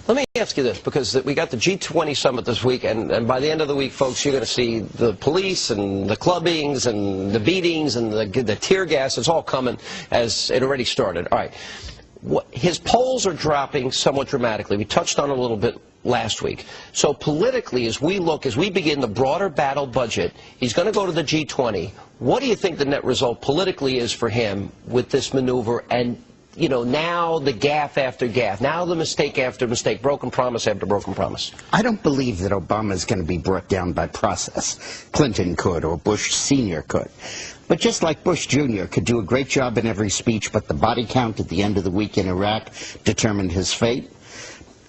Let me ask you this, because we got the G20 summit this week, and by the end of the week, folks, you're going to see the police and the clubbings and the beatings and the tear gas. It's all coming, as it already started. All right. His polls are dropping somewhat dramatically. We touched on it a little bit last week. So politically, as we begin the broader battle budget, he's going to go to the G20. What do you think the net result politically is for him with this maneuver and, you know, now the gaffe after gaffe, now the mistake after mistake, broken promise after broken promise? I don't believe that Obama is going to be brought down by process. Clinton could, or Bush Sr. could. But just like Bush Jr. could do a great job in every speech, but the body count at the end of the week in Iraq determined his fate.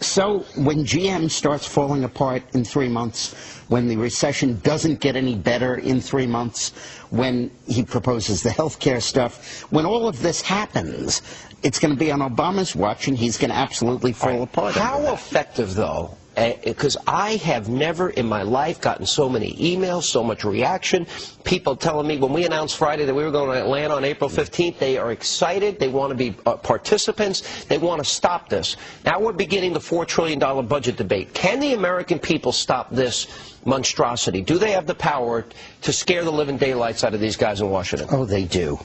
So when GM starts falling apart in 3 months, when the recession doesn't get any better in 3 months, when he proposes the health care stuff, when all of this happens, it's going to be on Obama's watch, and he's going to absolutely fall apart. How effective, though? Because I have never in my life gotten so many emails, so much reaction, people telling me when we announced Friday that we were going to Atlanta on April 15th, they are excited, they want to be participants, they want to stop this. Now we're beginning the $4 trillion budget debate. Can the American people stop this monstrosity? Do they have the power to scare the living daylights out of these guys in Washington? Oh, they do.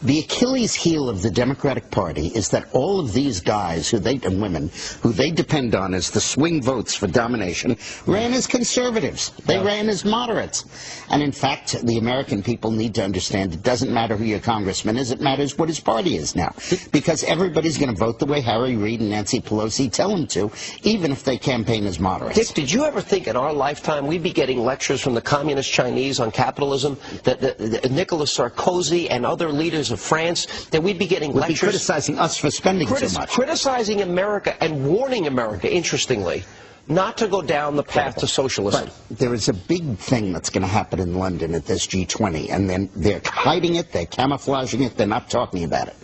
The Achilles heel of the Democratic Party is that all of these guys and women who they depend on as the swing votes for domination ran as conservatives. They ran as moderates. And in fact, the American people need to understand it doesn't matter who your congressman is, it matters what his party is now. Because everybody's going to vote the way Harry Reid and Nancy Pelosi tell them to, even if they campaign as moderates. Dick, did you ever think in our lifetime we'd be getting lectures from the communist Chinese on capitalism, that Nicolas Sarkozy and other leaders of France, that we'd be getting lectures? Be criticizing us for spending so much. Criticizing America and warning America, interestingly, not to go down the path to socialism. But there is a big thing that's going to happen in London at this G20, and then they're hiding it, they're camouflaging it, they're not talking about it.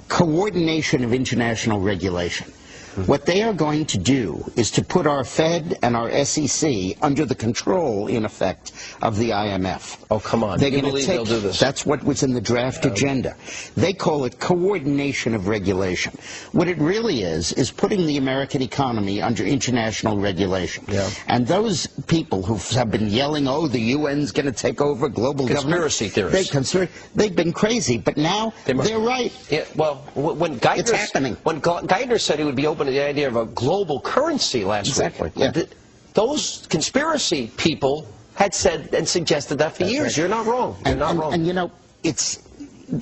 Coordination of international regulation. What they are going to do is to put our Fed and our SEC under the control, in effect, of the IMF. Oh, come on. They're you going believe to take, they'll do this? That's what was in the draft agenda. They call it coordination of regulation. What it really is putting the American economy under international regulation. Yeah. And those people who have been yelling, oh, the UN's going to take over global conspiracy theorists. They've been crazy, but now they're right. Yeah, well, when Geithner said he would be open to the idea of a global currency last week, those conspiracy people had said and suggested that for years. Right. You're not wrong. You're not wrong. And you know, it's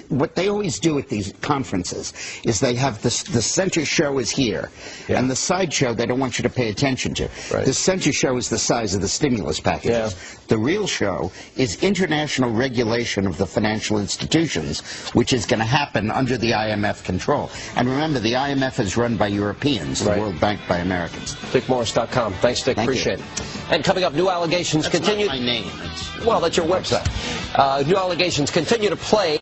what they always do at these conferences is they have the center show is here, and the side show they don't want you to pay attention to. Right. The center show is the size of the stimulus packages. Yeah. The real show is international regulation of the financial institutions, which is going to happen under the IMF control. And remember, the IMF is run by Europeans, the World Bank by Americans. DickMorris.com. Thanks, Dick. Appreciate it. And coming up, new allegations continue. That's not my name. Well, that's your website. New allegations continue to play.